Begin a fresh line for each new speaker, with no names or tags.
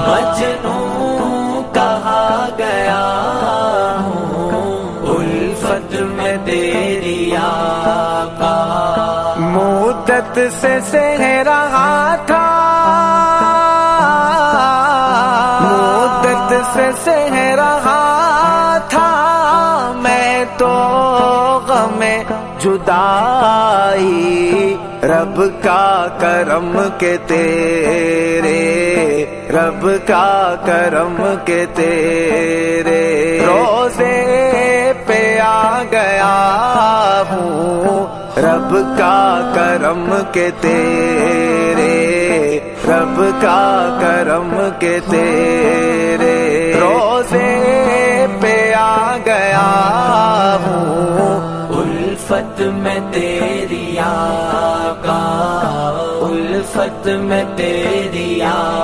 مجنوں کہا گیا ہوں الفت میں تیری آقا،
مدت سے سہ رہا تھا، مدت سے سہ رہا تھا میں تو غم جدائی، رب کا کرم کے تیرے، رب کا کرم کے تیرے روزے پہ آ گیا ہوں، رب کا کرم کے تیرے، رب کا کرم کے تیرے روزے پہ آ گیا ہوں،
الفت میں تیری آقا، الفت میں تیری آقا۔